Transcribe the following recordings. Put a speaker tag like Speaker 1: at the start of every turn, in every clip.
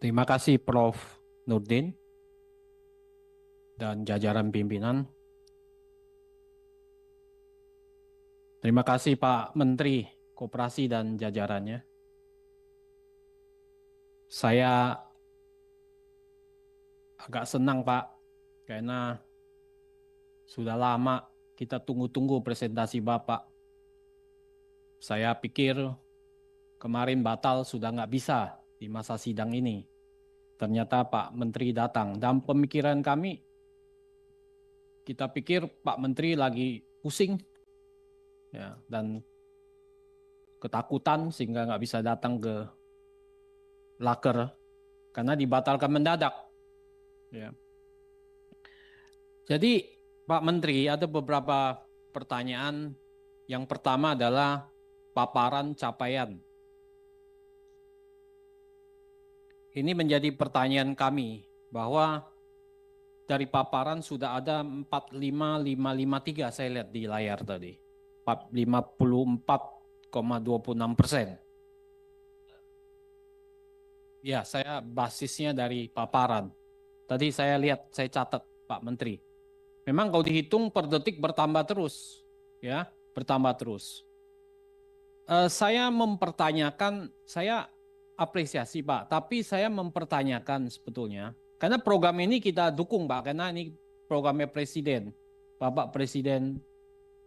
Speaker 1: Terima kasih Prof. Nurdin dan jajaran pimpinan. Terima kasih Pak Menteri Koperasi dan jajarannya. Saya agak senang Pak, karena sudah lama kita tunggu-tunggu presentasi Bapak. Saya pikir kemarin batal sudah nggak bisa di masa sidang ini. Ternyata Pak Menteri datang. Dan pemikiran kami, kita pikir Pak Menteri lagi pusing ya, dan ketakutan sehingga nggak bisa datang ke Laker karena dibatalkan mendadak. Ya. Jadi Pak Menteri, ada beberapa pertanyaan. Yang pertama adalah paparan capaian. Ini menjadi pertanyaan kami bahwa dari paparan sudah ada 45553 saya lihat di layar tadi. 54,26%. Ya, saya basisnya dari paparan. Tadi saya lihat, saya catat Pak Menteri. Memang kalau dihitung per detik bertambah terus, ya, bertambah terus. Saya mempertanyakan, saya apresiasi Pak, tapi saya mempertanyakan sebetulnya, karena program ini kita dukung Pak, karena ini programnya Presiden, Bapak Presiden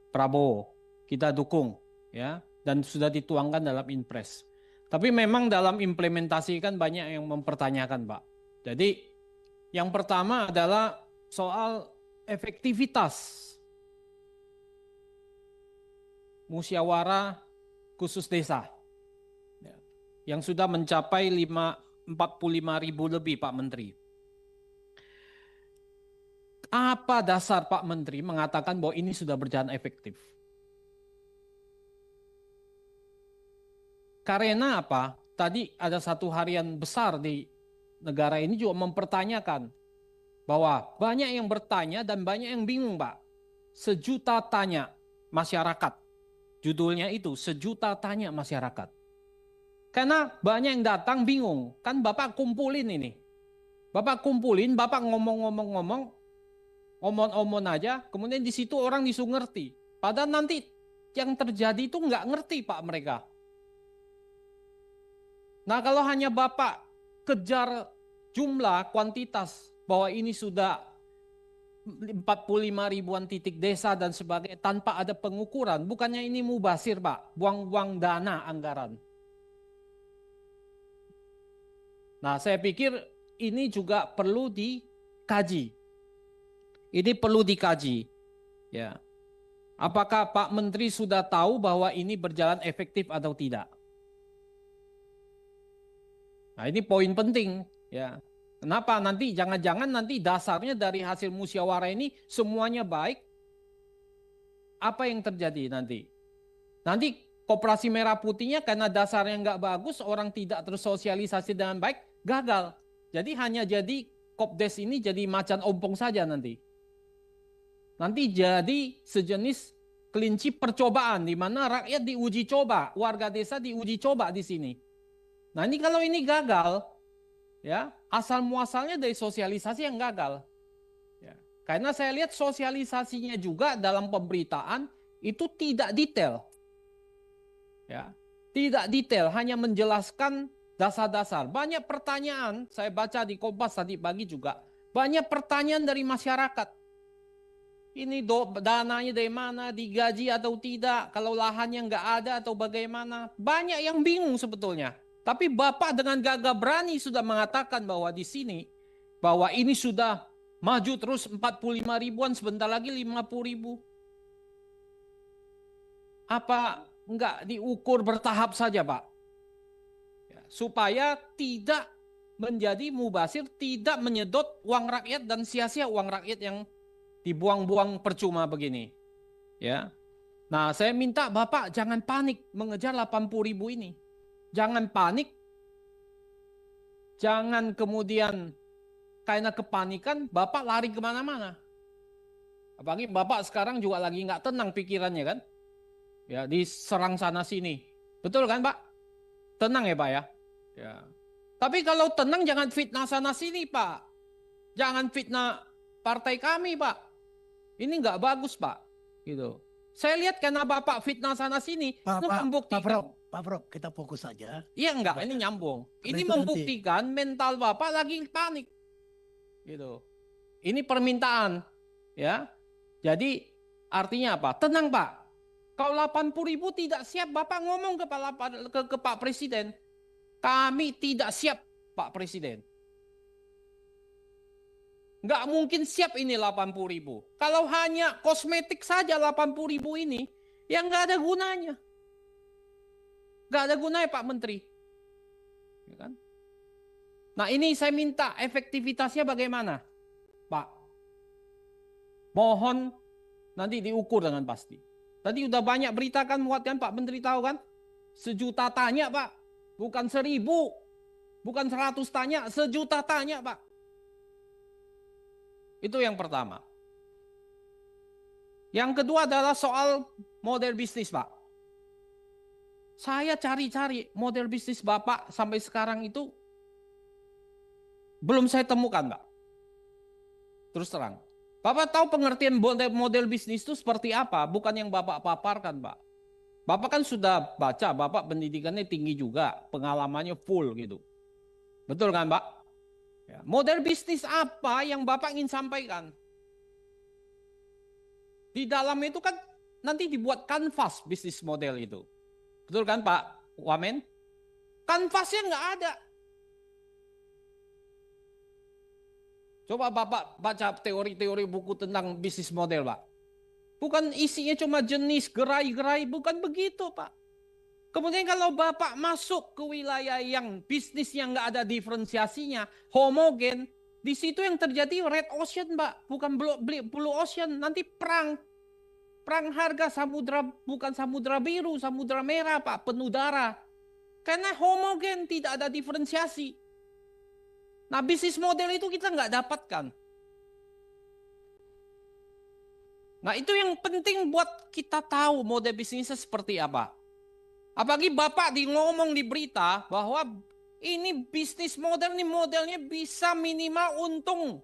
Speaker 1: Prabowo, kita dukung, ya, dan sudah dituangkan dalam Inpres. Tapi memang dalam implementasi kan banyak yang mempertanyakan Pak. Jadi yang pertama adalah soal efektivitas musyawarah khusus desa yang sudah mencapai 45.000 lebih Pak Menteri. Apa dasar Pak Menteri mengatakan bahwa ini sudah berjalan efektif? Karena apa? Tadi ada satu harian besar di negara ini juga mempertanyakan bahwa banyak yang bertanya dan banyak yang bingung Pak. Sejuta tanya masyarakat. Judulnya itu, sejuta tanya masyarakat. Karena banyak yang datang bingung. Kan Bapak kumpulin ini. Bapak kumpulin, Bapak ngomong-ngomong-ngomong, omon-omon aja, kemudian di situ orang disuruh ngerti. Padahal nanti yang terjadi itu nggak ngerti Pak mereka. Nah kalau hanya Bapak kejar jumlah, kuantitas, bahwa ini sudah 45 ribuan titik desa dan sebagainya tanpa ada pengukuran, bukannya ini mubazir Pak, buang-buang dana anggaran. Nah saya pikir ini juga perlu dikaji. Ini perlu dikaji. Ya. Apakah Pak Menteri sudah tahu bahwa ini berjalan efektif atau tidak? Nah ini poin penting. Ya. Kenapa nanti jangan-jangan nanti dasarnya dari hasil musyawarah ini semuanya baik? Apa yang terjadi nanti? Nanti Koperasi Merah Putihnya karena dasarnya nggak bagus, orang tidak tersosialisasi dengan baik, gagal. Jadi hanya jadi Kopdes ini jadi macan ompong saja nanti. Nanti jadi sejenis kelinci percobaan di mana rakyat diuji coba, warga desa diuji coba di sini. Nah ini kalau ini gagal, ya asal muasalnya dari sosialisasi yang gagal. Ya. Karena saya lihat sosialisasinya juga dalam pemberitaan itu tidak detail. Ya, tidak detail, hanya menjelaskan dasar-dasar. Banyak pertanyaan, saya baca di Kompas tadi pagi juga, banyak pertanyaan dari masyarakat. Ini dananya dari mana, digaji atau tidak, kalau lahannya nggak ada atau bagaimana. Banyak yang bingung sebetulnya. Tapi Bapak dengan gagah berani sudah mengatakan bahwa di sini, bahwa ini sudah maju terus 45 ribuan, sebentar lagi 50 ribu. Apa enggak diukur bertahap saja Pak? Ya, supaya tidak menjadi mubazir, tidak menyedot uang rakyat dan sia-sia uang rakyat yang dibuang-buang percuma begini. Ya. Nah saya minta Bapak jangan panik mengejar 80 ribu ini. Jangan panik. Jangan kemudian karena kepanikan Bapak lari kemana-mana. Apalagi Bapak sekarang juga lagi nggak tenang pikirannya kan. Ya diserang sana sini. Betul kan Pak? Tenang ya Pak ya. Ya. Tapi kalau tenang jangan fitnah sana sini, Pak. Jangan fitnah partai kami, Pak. Ini nggak bagus, Pak. Gitu. Saya lihat karena Bapak fitnah sana sini,
Speaker 2: Pak
Speaker 1: membuktikan.
Speaker 2: Pak Prof, kita fokus saja.
Speaker 1: Iya enggak, ini nyambung. Ini membuktikan mental Bapak lagi panik. Gitu. Ini permintaan, ya. Jadi artinya apa? Tenang, Pak. Kalau 80.000 tidak siap, Bapak ngomong ke Pak Presiden. Kami tidak siap, Pak Presiden. Nggak mungkin siap ini 80.000. Kalau hanya kosmetik saja 80.000 ini, ya nggak ada gunanya. Nggak ada gunanya Pak Menteri. Ya kan? Nah ini saya minta efektivitasnya bagaimana, Pak? Mohon nanti diukur dengan pasti. Tadi udah banyak berita kan muat kan Pak Menteri tahu kan? 1.000.000 tanya Pak. Bukan 1.000. Bukan 100 tanya, 1.000.000 tanya Pak. Itu yang pertama. Yang kedua adalah soal model bisnis, Pak. Saya cari-cari model bisnis Bapak sampai sekarang itu belum saya temukan, Pak. Terus terang. Bapak tahu pengertian model bisnis itu seperti apa? Bukan yang Bapak paparkan, Pak. Bapak kan sudah baca, Bapak pendidikannya tinggi juga, pengalamannya full gitu. Betul kan, Pak? Ya, model bisnis apa yang Bapak ingin sampaikan? Di dalam itu kan nanti dibuat kanvas bisnis model itu. Betul kan Pak Wamen? Kanvasnya nggak ada. Coba Bapak baca teori-teori buku tentang bisnis model, Pak. Bukan isinya cuma jenis, gerai-gerai, bukan begitu Pak. Kemudian kalau Bapak masuk ke wilayah yang bisnisnya nggak ada diferensiasinya, homogen, di situ yang terjadi red ocean, Pak, bukan blue ocean, nanti perang harga samudra, bukan samudra biru, samudra merah, Pak, penuh darah. Karena homogen, tidak ada diferensiasi. Nah, bisnis model itu kita nggak dapatkan. Nah, itu yang penting buat kita tahu model bisnisnya seperti apa. Apalagi Bapak ngomong di berita bahwa ini bisnis model, ini modelnya bisa minimal untung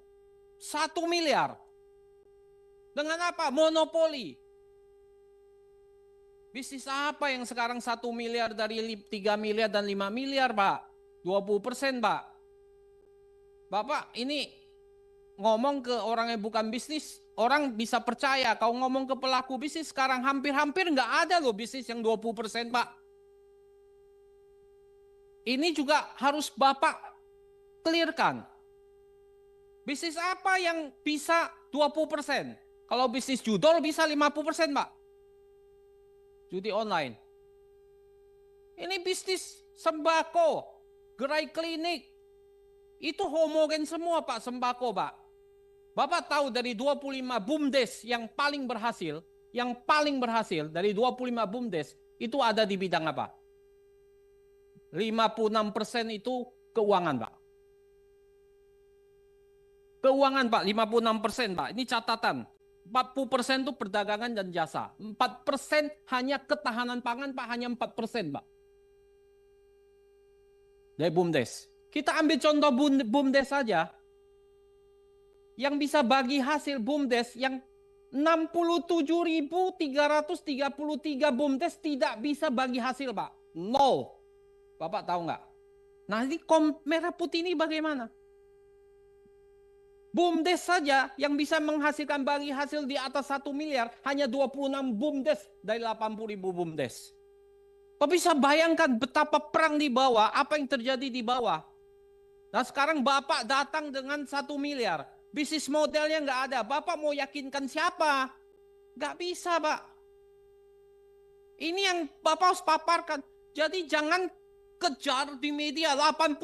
Speaker 1: 1 miliar. Dengan apa? Monopoli. Bisnis apa yang sekarang 1 miliar dari 3 miliar dan 5 miliar, Pak? 20%, Pak. Bapak ini ngomong ke orang yang bukan bisnis, orang bisa percaya. Kalau ngomong ke pelaku bisnis sekarang hampir-hampir nggak ada loh bisnis yang 20%, Pak. Ini juga harus Bapak clearkan. Bisnis apa yang bisa 20%? Kalau bisnis judol bisa 50%, Pak. Judi online. Ini bisnis sembako, gerai klinik. Itu homogen semua, Pak, sembako, Pak. Bapak tahu dari 25 BUMDes yang paling berhasil dari 25 BUMDes itu ada di bidang apa? 56% itu keuangan, Pak. Keuangan, Pak, 56%, Pak. Ini catatan. 40% itu perdagangan dan jasa. 4% hanya ketahanan pangan, Pak, hanya 4%, Pak. Dari BUMDes. Kita ambil contoh BUMDes saja. Yang bisa bagi hasil BUMDes yang 67.333 BUMDes tidak bisa bagi hasil, Pak. Nol. Bapak tahu nggak? Nah ini merah putih ini bagaimana? BUMDes saja yang bisa menghasilkan bagi hasil di atas 1 miliar hanya 26 BUMDes dari 80.000 BUMDes. Bapak bisa bayangkan betapa perang di bawah, apa yang terjadi di bawah. Nah sekarang Bapak datang dengan 1 miliar. Bisnis modelnya nggak ada. Bapak mau yakinkan siapa? Nggak bisa, Pak. Ini yang Bapak harus paparkan. Jadi jangan kejar di media 80.000.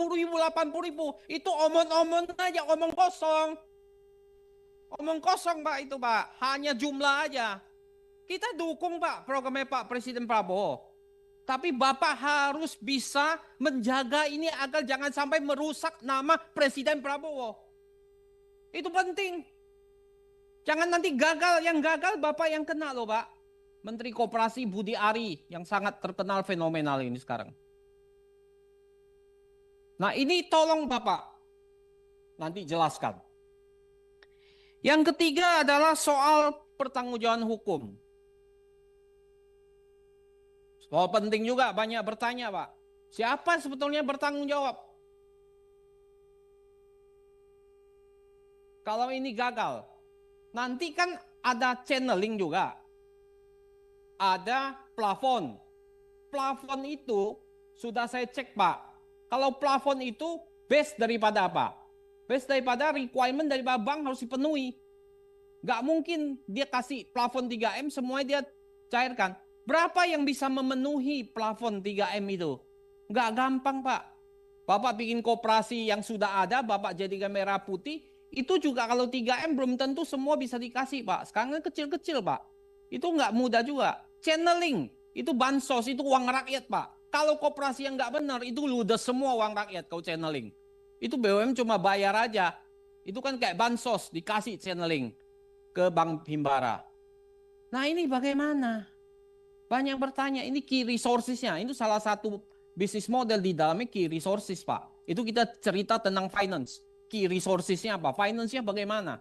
Speaker 1: Itu omong-omong aja, omong kosong. Omong kosong, Pak, itu, Pak. Hanya jumlah aja. Kita dukung, Pak, programnya Pak Presiden Prabowo. Tapi Bapak harus bisa menjaga ini agar jangan sampai merusak nama Presiden Prabowo. Itu penting. Jangan nanti gagal, yang gagal Bapak yang kena loh, Pak. Menteri Koperasi Budi Ari yang sangat terkenal fenomenal ini sekarang. Nah ini tolong Bapak nanti jelaskan. Yang ketiga adalah soal pertanggungjawaban hukum. Soal penting juga, banyak bertanya Pak. Siapa sebetulnya bertanggung jawab? Kalau ini gagal, nanti kan ada channeling juga. Ada plafon. Plafon itu sudah saya cek Pak. Kalau plafon itu base daripada apa? Base daripada requirement daripada bank harus dipenuhi. Gak mungkin dia kasih plafon 3M semuanya dia cairkan. Berapa yang bisa memenuhi plafon 3M itu? Gak gampang Pak. Bapak bikin koperasi yang sudah ada, Bapak jadikan merah putih. Itu juga kalau 3M belum tentu semua bisa dikasih Pak. Sekarang kecil-kecil Pak. Itu nggak mudah juga. Channeling, itu bansos, itu uang rakyat Pak. Kalau koperasi yang nggak benar, itu ludes semua uang rakyat kau channeling. Itu BUMN cuma bayar aja. Itu kan kayak bansos, dikasih channeling ke Bank Himbara. Nah ini bagaimana? Banyak bertanya, ini key resources-nya. Itu salah satu bisnis model di dalamnya key resources Pak. Itu kita cerita tentang finance. Key resources-nya apa? Finance-nya bagaimana?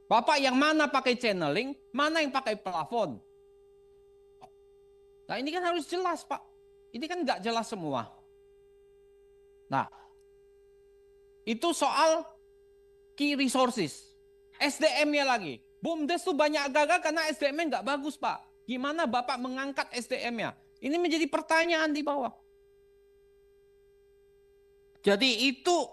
Speaker 1: Bapak yang mana pakai channeling, mana yang pakai plafon? Nah ini kan harus jelas Pak. Ini kan nggak jelas semua. Nah, itu soal key resources. SDM-nya lagi. BUMDes tuh banyak gagal karena SDM-nya nggak bagus Pak. Gimana Bapak mengangkat SDM-nya? Ini menjadi pertanyaan di bawah. Jadi itu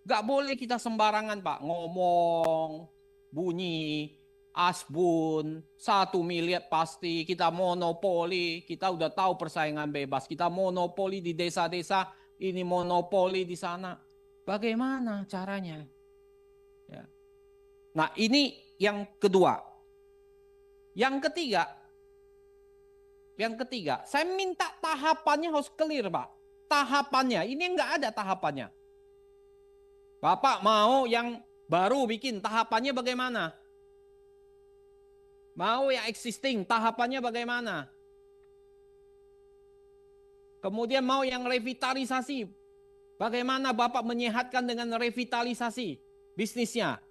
Speaker 1: gak boleh kita sembarangan Pak. Ngomong, bunyi, asbun, 1 miliar pasti, kita monopoli. Kita udah tahu persaingan bebas. Kita monopoli di desa-desa, ini monopoli di sana. Bagaimana caranya? Ya. Nah ini yang kedua. Yang ketiga, saya minta tahapannya harus clear Pak. Tahapannya, ini enggak ada tahapannya. Bapak mau yang baru bikin, tahapannya bagaimana? Mau yang existing, tahapannya bagaimana? Kemudian mau yang revitalisasi, bagaimana Bapak menyehatkan dengan revitalisasi bisnisnya?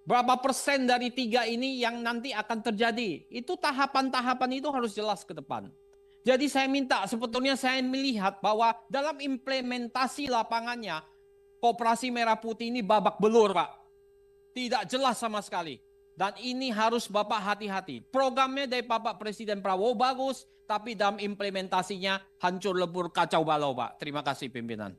Speaker 1: Berapa persen dari 3 ini yang nanti akan terjadi? Itu tahapan-tahapan itu harus jelas ke depan. Jadi saya minta, sebetulnya saya melihat bahwa dalam implementasi lapangannya, Koperasi Merah Putih ini babak belur Pak. Tidak jelas sama sekali. Dan ini harus Bapak hati-hati. Programnya dari Bapak Presiden Prabowo bagus, tapi dalam implementasinya hancur lebur kacau balau Pak. Terima kasih pimpinan.